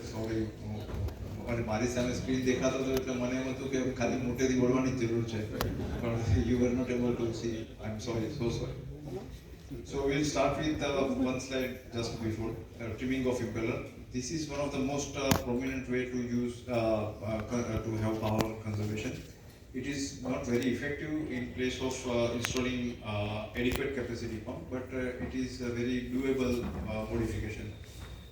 Sorry અને મારી સામે સ્ક્રીન દેખાતો હતો એટલે મને એમ હતું કે ખાલી મોટેથી બોલવાની જ જરૂર છે પણ you were not able to see. I'm sorry, so sorry. So we'll start with one slide just before trimming of impeller. This is one of the most prominent way to use to have power conservation. It is not very effective in place of installing adequate capacity pump, but it is a very doable modification.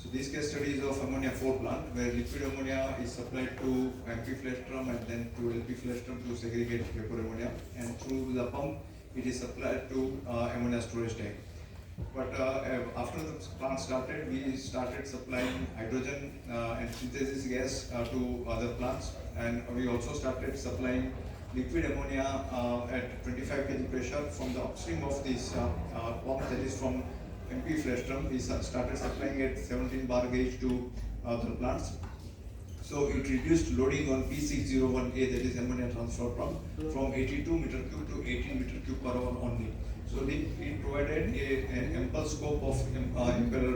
So this case study is of ammonia 4 plant where liquid ammonia is supplied to MP flash drum and then to LP flash drum to segregate vapor ammonia, and through the pump it is supplied to ammonia storage tank. But after the plant started, we started supplying hydrogen and synthesis gas to other plants, and we also started supplying liquid ammonia at 25 kg pressure from the upstream of this pump, that is from MP flash drum. We started supplying at 17 bar gauge to the plants. So it reduced loading on P601A, that is ammonia transfer pump, from 82 meter cube to 18 meter cube per hour only. So it provided an ample scope of impeller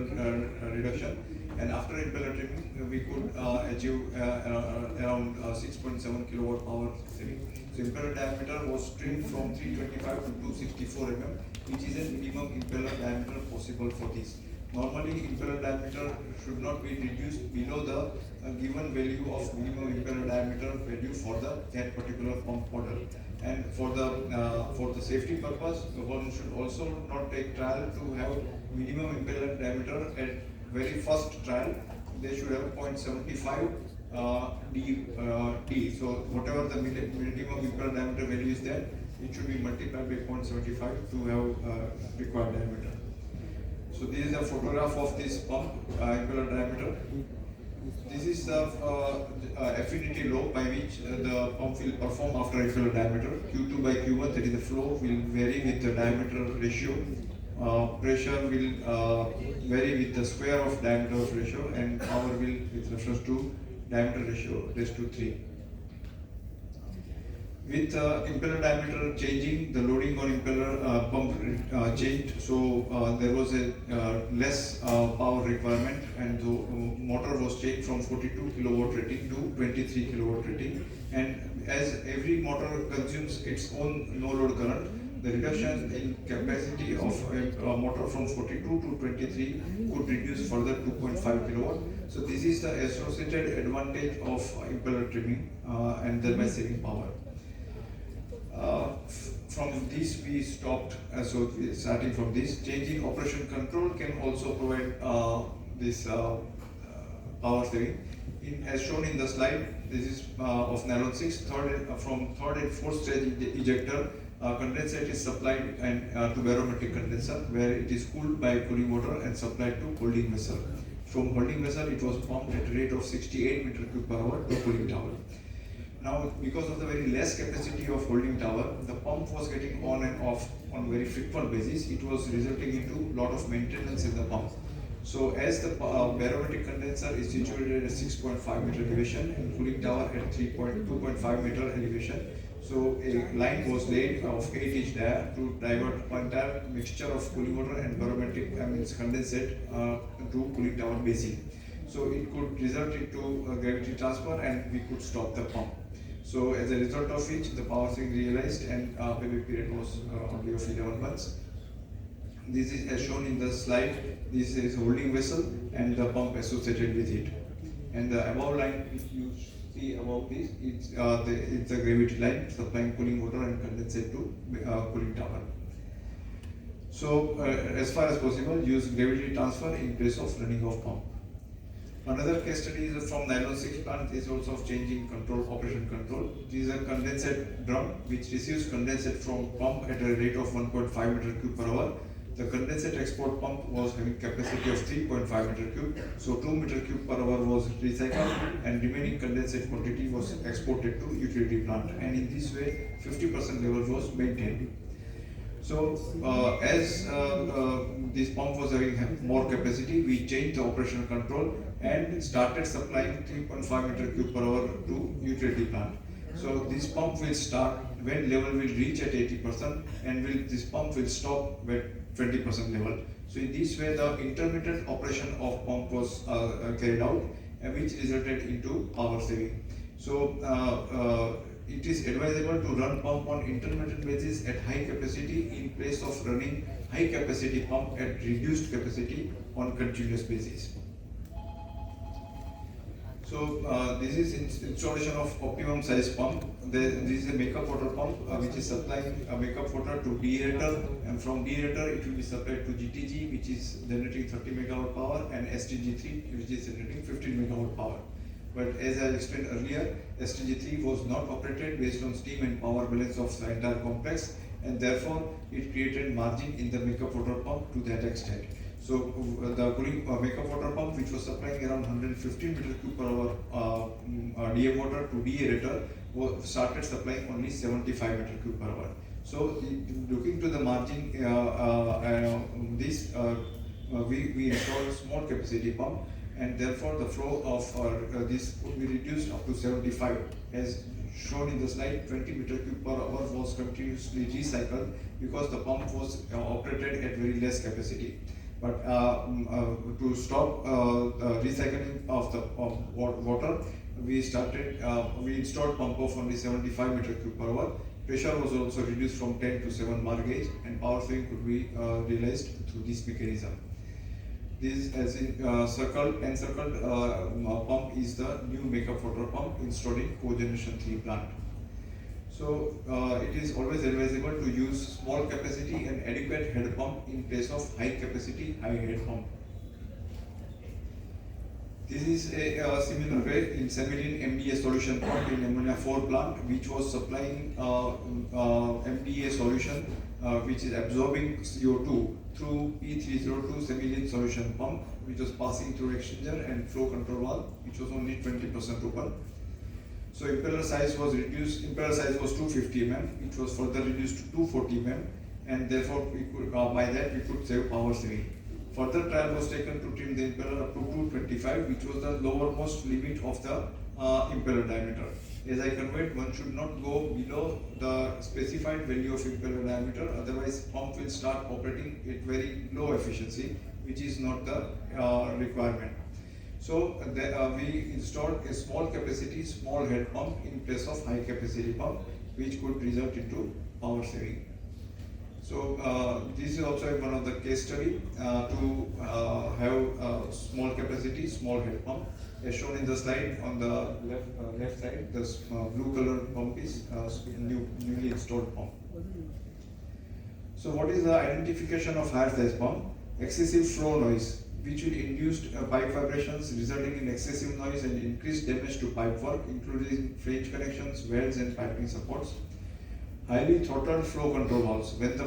reduction, and after impeller trimming we could achieve around 6.7 kilowatt power saving. So impeller diameter was trimmed from 325 to 264 mm, which is a minimum impeller diameter possible for this. Normally impeller diameter should not be reduced below the given value of minimum impeller diameter value for that particular pump model. And for the safety purpose, one should also not take trial to have minimum impeller diameter at very first trial. They should have 0.75 D. So whatever the minimum impeller diameter value is there, it should be multiplied by 0.75 to have required diameter. So this is a photograph of this pump impeller diameter. This is the affinity law by which the pump will perform after impeller diameter. Q2 by Q1, that is the flow, will vary with the diameter ratio. Pressure will vary with the square of diameter of ratio, and power will with reference to diameter ratio raised to 3. With impeller diameter changing, the loading on impeller pump changed, so there was a less power requirement, and the motor was changed from 42 kilowatt rating to 23 kilowatt rating. And as every motor consumes its own no load current, the reduction in capacity of a motor from 42 to 23 could reduce further 2.5 kilowatt. So this is the associated advantage of impeller trimming and thereby saving power. From this we stopped, so starting from this, changing operation control can also provide this power saving. As shown in the slide, this is of nylon 6, from third and fourth stage ejector, condensate is supplied and to barometric condenser, where it is cooled by cooling water and supplied to holding vessel. From holding vessel, it was pumped at a rate of 68 meter cube per hour to cooling tower. Now, because of the very less capacity of holding tower, the pump was getting on and off on very frequent basis. It was resulting into lot of maintenance in the pump. So as the barometric condenser is situated at a 6.5 meter elevation and cooling tower at 2.5 meter elevation, so a line was laid of 8-inch dia to divert entire mixture of cooling water and barometric condensate to cooling tower basin. So it could result into gravity transfer and we could stop the pump. So as a result of which the power saving realized, and payback period was only of 11 months. This is as shown in the slide. This is a holding vessel and the pump associated with it. And the above line, if you see above this, it's the gravity line supplying cooling water and condensate to cooling tower. So as far as possible, use gravity transfer in place of running off pump. Another case study is from nylon 6 plant, is also of changing control, operation control. This is a condensate drum which receives condensate from pump at a rate of 1.5 meter cube per hour. The condensate export pump was having capacity of 3.5 meter cube, so 2 meter cube per hour was recycled and remaining condensate quantity was exported to utility plant, and in this way 50% level was maintained. So as this pump was having more capacity, we changed the operational control and started supplying 3.5 meter cube per hour to utility plant. So this pump will start when level will reach at 80%, and this pump will stop at 20% level. So in this way, the intermittent operation of pump was carried out, which resulted into power saving. So it is advisable to run pump on intermittent basis at high capacity in place of running high capacity pump at reduced capacity on continuous basis. So this is installation of optimum size pump. This is a makeup water pump which is supplying a makeup water to deaerator, and from deaerator it will be supplied to GTG, which is generating 30 megawatt power, and STG3, which is generating 15 megawatt power. But as I explained earlier, STG3 was not operated based on steam and power balance of the entire complex, and therefore it created margin in the makeup water pump to that extent. So the cooling makeup water pump, which was supplying around 115 meter cube per hour DM water to deaerator, started supplying only 75 meter cube per hour. So looking to the margin, we installed small capacity pump, and therefore the flow of this would be reduced up to 75. As shown in the slide, 20 meter cube per hour was continuously recycled because the pump was operated at very less capacity. But to stop recycling of the water, we installed pump of only 75 meter cube per hour. Pressure was also reduced from 10 to 7 bar gauge, and power saving could be realized through this mechanism. This, as in encircled pump, is the new makeup water pump installed in cogeneration 3 plant. So it is always advisable to use small capacity and adequate head pump in place of high capacity, high head pump. This is a similar way in Semilin MDA solution pump in ammonia 4 plant, which was supplying MDA solution which is absorbing CO2 through P302 Semilin solution pump, which was passing through exchanger and flow control valve, which was only 20% open. So impeller size was reduced. Impeller size was 250 mm, which was further reduced to 240 mm, and therefore we could, by that we could save power saving. Further trial was taken to trim the impeller up to 225, which was the lowermost limit of the impeller diameter. As I conveyed, one should not go below the specified value of impeller diameter, otherwise pump will start operating at very low efficiency, which is not the requirement. So we installed a small capacity, small head pump in place of high capacity pump, which could result into power saving. So this is also one of the case study to have small capacity, small head pump. As shown in the slide on the left side, the blue color pump is newly installed pump. So what is the identification of higher size pump? Excessive flow noise, which will induce pipe vibrations resulting in excessive noise and increased damage to pipe work, including flange connections, welds and piping supports. Highly throttled flow control valves. When the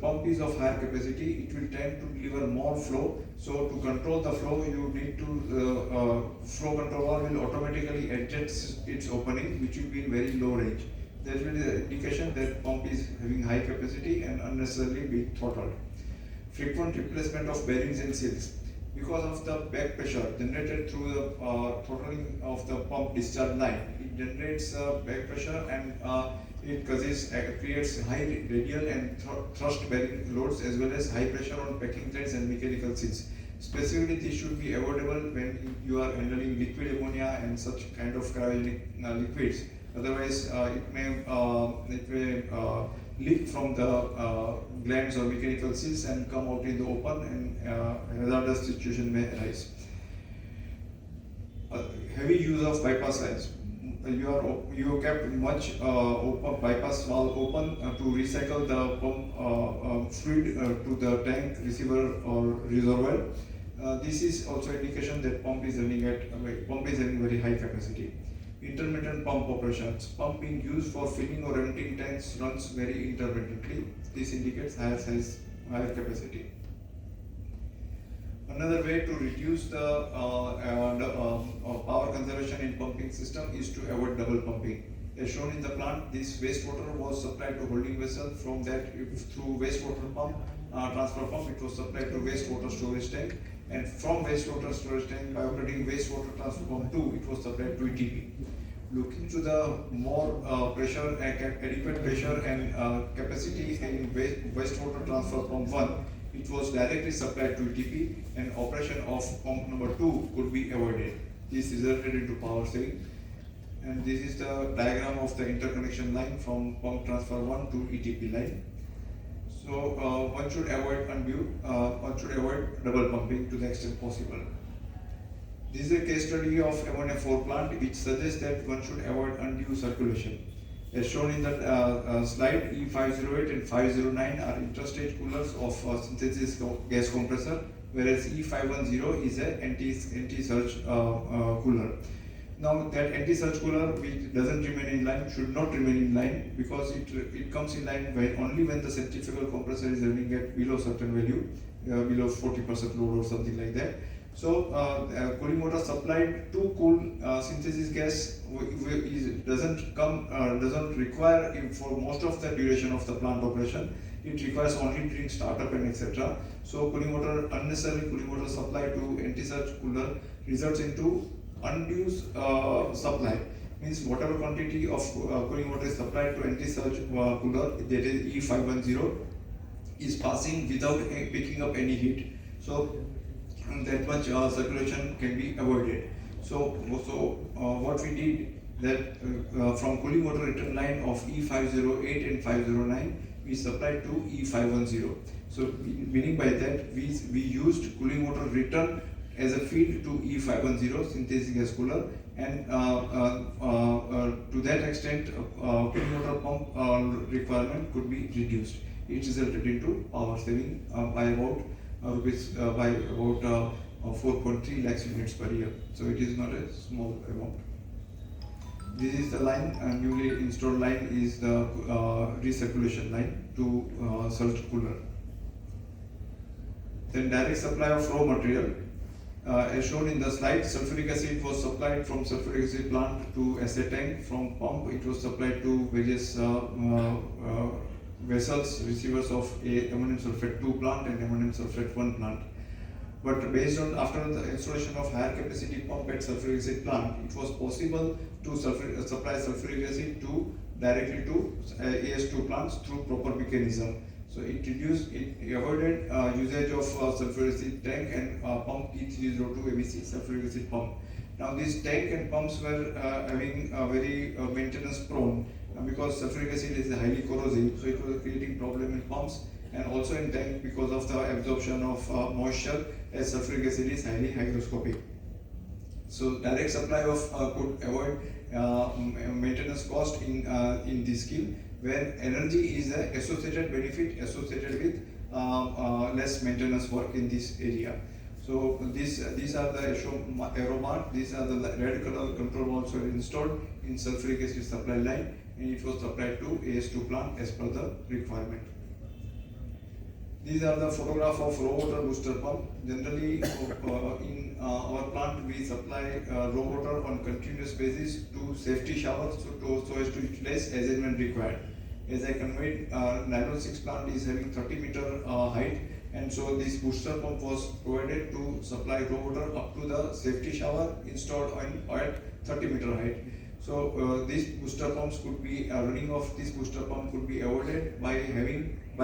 pump is of higher capacity, it will tend to deliver more flow. So to control the flow, you need to flow control valve will automatically adjust its opening, which will be in very low range. There will be the indication that pump is having high capacity and unnecessarily being throttled. Frequent replacement of bearings and seals. Because of the back pressure generated through the throttling of the pump discharge line, it generates back pressure and it creates high radial and thrust bearing loads, as well as high pressure on packing threads and mechanical seals. Specifically, this should be avoidable when you are handling liquid ammonia and such kind of cryogenic liquids. Otherwise, it may leak from the glands or mechanical seals and come out in the open, and hazardous situation may arise. Heavy use of bypass lines. You kept much open bypass valve open to recycle the pump fluid to the tank, receiver or reservoir. This is also indication that pump is running very high capacity. Intermittent pump operations. Pump being used for filling or emptying tanks runs very intermittently. This indicates higher capacity. Another way to reduce the power conservation in pumping system is to avoid double pumping. As shown in the plant, this wastewater was supplied to holding vessel. From that, through wastewater pump, transfer pump, it was supplied to wastewater storage tank. And from wastewater storage tank, by operating wastewater transfer pump 2, it was supplied to ETP. Looking to the more adequate pressure and capacity in wastewater transfer pump 1, it was directly supplied to ETP, and operation of pump number 2 could be avoided. This resulted into power saving. And this is the diagram of the interconnection line from pump transfer 1 to ETP line. So one should avoid double pumping to the extent possible. This is a case study of ammonia 4 plant which suggests that one should avoid undue circulation. As shown in the slide, E508 and 509 are interstage coolers of synthesis gas compressor, whereas E510 is an anti-surge cooler. Now that anti-surge cooler which doesn't remain in line should not remain in line, because it comes in line only when the centrifugal compressor is running at below certain value, below 40% load or something like that. So cooling water supplied to cool synthesis gas doesn't require for most of the duration of the plant operation. It requires only during startup and etc. So unnecessary cooling water supply to anti-surge cooler results into undue supply. Means whatever quantity of cooling water is supplied to anti-surge cooler, that is E510, is passing without picking up any heat. So that much circulation can be avoided. So what we did that from cooling water return line of E508 and 509, we supplied to E510. So meaning by that, we used cooling water return as a feed to E510 synthesis gas cooler, and to that extent cooling water pump requirement could be reduced. It resulted into power saving by about 4.3 lakhs units per year. So it is not a small amount. This is the line, newly installed line is the recirculation line to surge cooler. Then direct supply of raw material. As shown in the slide, sulfuric acid was supplied from sulfuric acid plant to acid tank. From pump, it was supplied to various vessels, receivers of ammonium sulfate 2 plant and ammonium sulfate 1 plant. But based on after the installation of higher capacity pump at sulfuric acid plant, it was possible to supply sulfuric acid directly to AS2 plants through proper mechanism. So it avoided usage of sulfuric acid tank and pump E302 ABC sulfuric acid pump. Now these tank and pumps were having very maintenance prone, because sulfuric acid is highly corrosive, so it was creating problem in pumps and also in tank because of the absorption of moisture, as sulfuric acid is highly hygroscopic. So direct supply of could avoid maintenance cost in this scheme, where energy is an associated benefit associated with less maintenance work in this area. So these are the arrow mark. These are the red color control valves were installed in sulfuric acid supply line, and it was supplied to AS2 plant as per the requirement. These are the photograph of raw water booster pump. Generally, in our plant, we supply raw water on continuous basis to safety showers so as to utilize as and when required. As I conveyed, Nylon 6 plant is having 30-meter height, and so this booster pump was provided to supply raw water up to the safety shower installed at 30-meter height. So these booster pumps could be running of this booster pump could be avoided by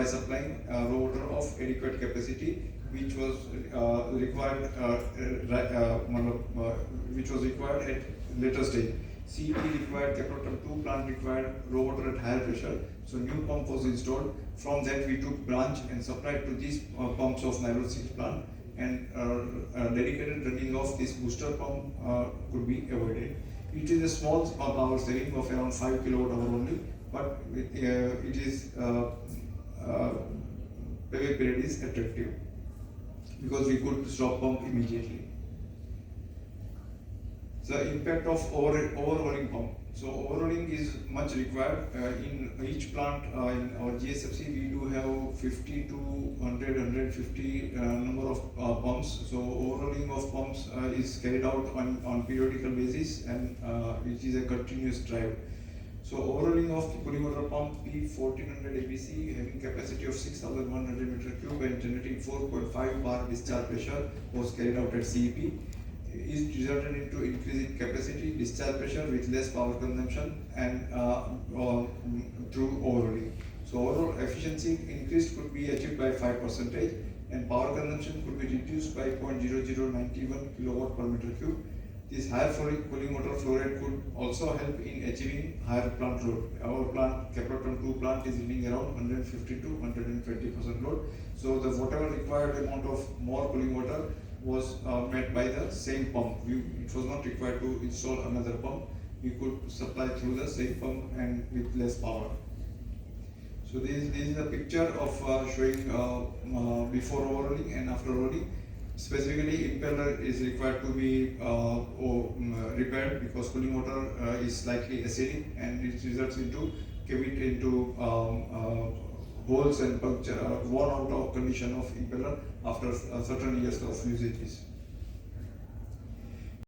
supplying raw water of adequate capacity, which was required at later stage. CEP required, Caproton 2 plant required raw water at higher pressure. So new pump was installed. From that we took branch and supplied to these pumps of Nylon 6 plant, and dedicated running of this booster pump could be avoided. It is a small power saving of around 5 kilowatt hour only, but it is payback period is attractive because we could stop pump immediately. The impact of overhauling pump. So overhauling is much required in each plant. In our GSFC, we do have 50 to 100, 150 number of pumps. So overhauling of pumps is carried out on periodical basis, and which is a continuous drive. So overhauling of cooling water pump P1400 ABC having capacity of 6100 meter cube and generating 4.5 bar discharge pressure was carried out at CEP. Is resulted into increasing capacity, discharge pressure with less power consumption, and through overhauling. So overall efficiency increased could be achieved by 5%, and power consumption could be reduced by 0.0091 kilowatt per meter cube. This higher cooling water flow rate could also help in achieving higher plant load. Our plant, Caprotton 2 plant, is yielding around 150 to 120% load. So the whatever required amount of more cooling water was met by the same pump. It was not required to install another pump. We could supply through the same pump and with less power. So this is a picture of showing before overhauling and after overhauling. Specifically, impeller is required to be repaired because cooling water is slightly acidic and it results into holes and puncture, worn out of condition of impeller after certain years of usages.